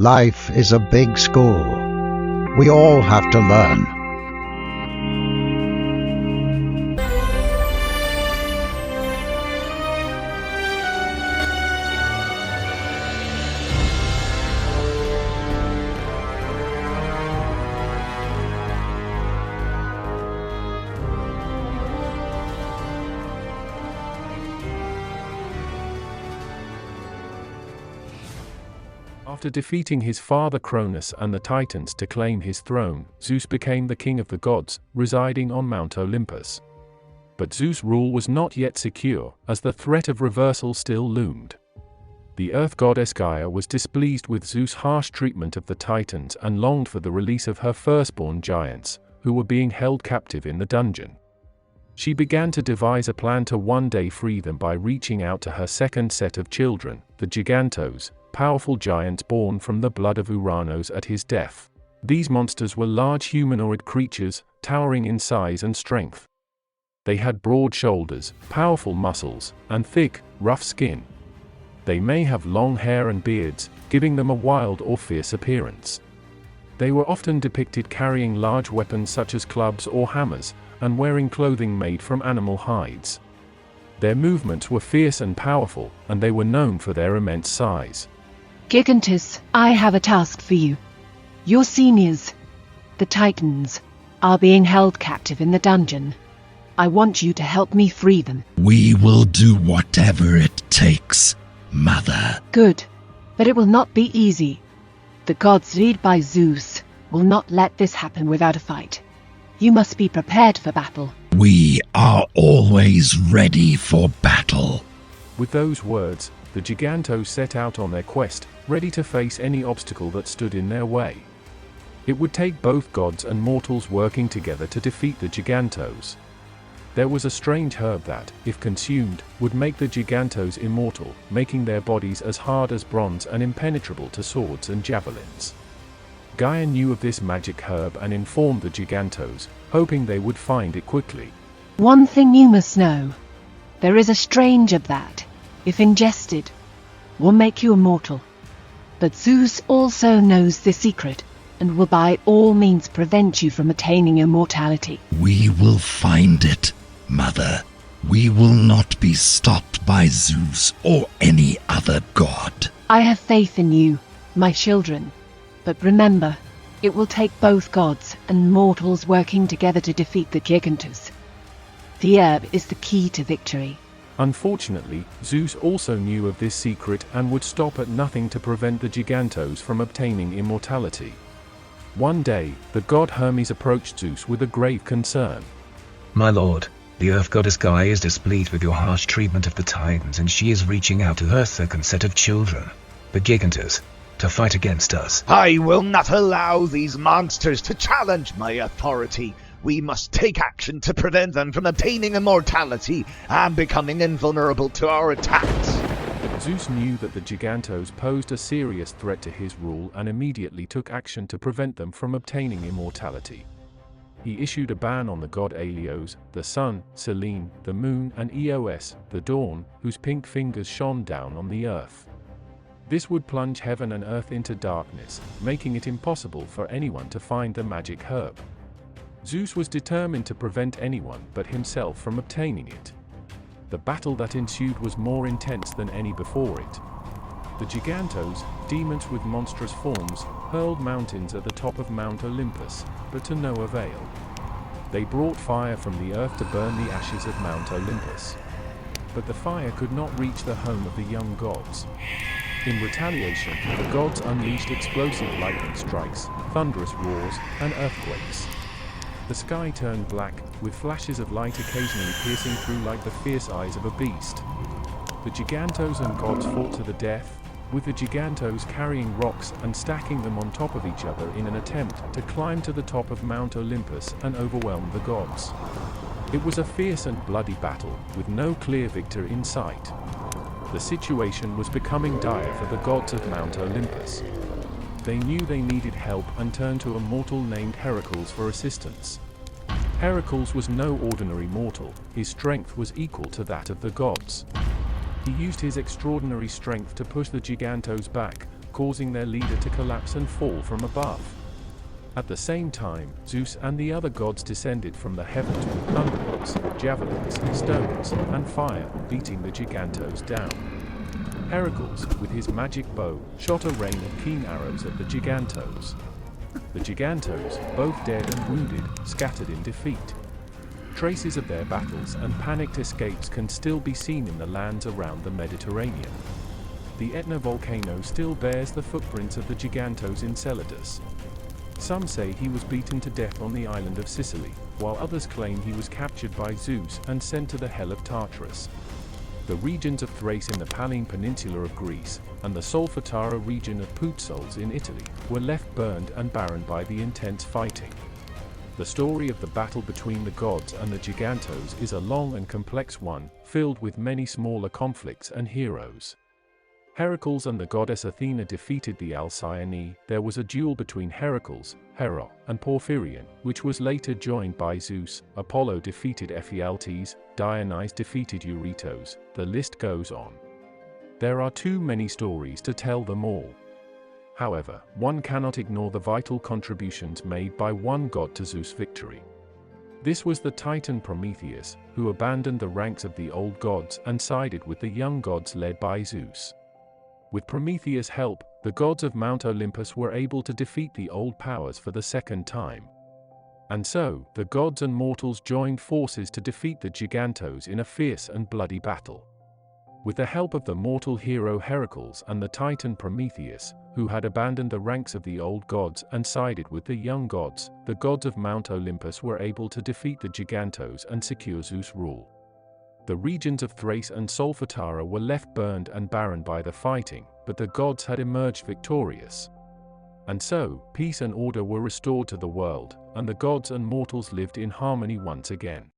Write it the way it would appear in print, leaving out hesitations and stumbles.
Life is a big school. We all have to learn. After defeating his father Cronus and the Titans to claim his throne, Zeus became the king of the gods, residing on Mount Olympus. But Zeus' rule was not yet secure, as the threat of reversal still loomed. The earth goddess Gaia was displeased with Zeus' harsh treatment of the Titans and longed for the release of her firstborn giants, who were being held captive in the dungeon. She began to devise a plan to one day free them by reaching out to her second set of children, the Gigantos, powerful giants born from the blood of Uranos at his death. These monsters were large humanoid creatures, towering in size and strength. They had broad shoulders, powerful muscles, and thick, rough skin. They may have long hair and beards, giving them a wild or fierce appearance. They were often depicted carrying large weapons such as clubs or hammers, and wearing clothing made from animal hides. Their movements were fierce and powerful, and they were known for their immense size. Gigantos, I have a task for you. Your seniors, the Titans, are being held captive in the dungeon. I want you to help me free them. We will do whatever it takes, Mother. Good, but it will not be easy. The gods led by Zeus will not let this happen without a fight. You must be prepared for battle. We are always ready for battle. With those words, the Gigantos set out on their quest, ready to face any obstacle that stood in their way. It would take both gods and mortals working together to defeat the Gigantos. There was a strange herb that, if consumed, would make the Gigantos immortal, making their bodies as hard as bronze and impenetrable to swords and javelins. Gaia knew of this magic herb and informed the Gigantos, hoping they would find it quickly. One thing you must know. There is a strange herb that, if ingested, will make you immortal. But Zeus also knows the secret, and will by all means prevent you from attaining immortality. We will find it, Mother. We will not be stopped by Zeus or any other god. I have faith in you, my children. But remember, it will take both gods and mortals working together to defeat the Gigantos. The herb is the key to victory. Unfortunately, Zeus also knew of this secret and would stop at nothing to prevent the Gigantos from obtaining immortality. One day, the god Hermes approached Zeus with a grave concern. My lord, the earth goddess Gaia is displeased with your harsh treatment of the Titans, and she is reaching out to her second set of children, the Gigantos, to fight against us. I will not allow these monsters to challenge my authority. We must take action to prevent them from obtaining immortality and becoming invulnerable to our attacks. Zeus knew that the Gigantos posed a serious threat to his rule and immediately took action to prevent them from obtaining immortality. He issued a ban on the god Helios, the sun, Selene, the moon, and Eos, the dawn, whose pink fingers shone down on the earth. This would plunge heaven and earth into darkness, making it impossible for anyone to find the magic herb. Zeus was determined to prevent anyone but himself from obtaining it. The battle that ensued was more intense than any before it. The Gigantos, demons with monstrous forms, hurled mountains at the top of Mount Olympus, but to no avail. They brought fire from the earth to burn the ashes of Mount Olympus. But the fire could not reach the home of the young gods. In retaliation, the gods unleashed explosive lightning strikes, thunderous roars, and earthquakes. The sky turned black, with flashes of light occasionally piercing through like the fierce eyes of a beast. The Gigantos and gods fought to the death, with the Gigantos carrying rocks and stacking them on top of each other in an attempt to climb to the top of Mount Olympus and overwhelm the gods. It was a fierce and bloody battle, with no clear victor in sight. The situation was becoming dire for the gods of Mount Olympus. They knew they needed help and turned to a mortal named Heracles for assistance. Heracles was no ordinary mortal, his strength was equal to that of the gods. He used his extraordinary strength to push the Gigantos back, causing their leader to collapse and fall from above. At the same time, Zeus and the other gods descended from the heavens with thunderbolts, javelins, stones, and fire, beating the Gigantos down. Heracles, with his magic bow, shot a rain of keen arrows at the Gigantos. The Gigantos, both dead and wounded, scattered in defeat. Traces of their battles and panicked escapes can still be seen in the lands around the Mediterranean. The Etna volcano still bears the footprints of the Gigantos in Enceladus. Some say he was beaten to death on the island of Sicily, while others claim he was captured by Zeus and sent to the hell of Tartarus. The regions of Thrace in the Pallene Peninsula of Greece, and the Solfatara region of Putzels in Italy, were left burned and barren by the intense fighting. The story of the battle between the gods and the Gigantos is a long and complex one, filled with many smaller conflicts and heroes. Heracles and the goddess Athena defeated the Alcyone. There was a duel between Heracles, Hera, and Porphyrion, which was later joined by Zeus. Apollo defeated Ephialtes, Dionysus defeated Eurytos, the list goes on. There are too many stories to tell them all. However, one cannot ignore the vital contributions made by one god to Zeus' victory. This was the Titan Prometheus, who abandoned the ranks of the old gods and sided with the young gods led by Zeus. With Prometheus' help, the gods of Mount Olympus were able to defeat the old powers for the second time. And so, the gods and mortals joined forces to defeat the Gigantos in a fierce and bloody battle. With the help of the mortal hero Heracles and the Titan Prometheus, who had abandoned the ranks of the old gods and sided with the young gods, the gods of Mount Olympus were able to defeat the Gigantos and secure Zeus' rule. The regions of Thrace and Solfatara were left burned and barren by the fighting, but the gods had emerged victorious. And so, peace and order were restored to the world, and the gods and mortals lived in harmony once again.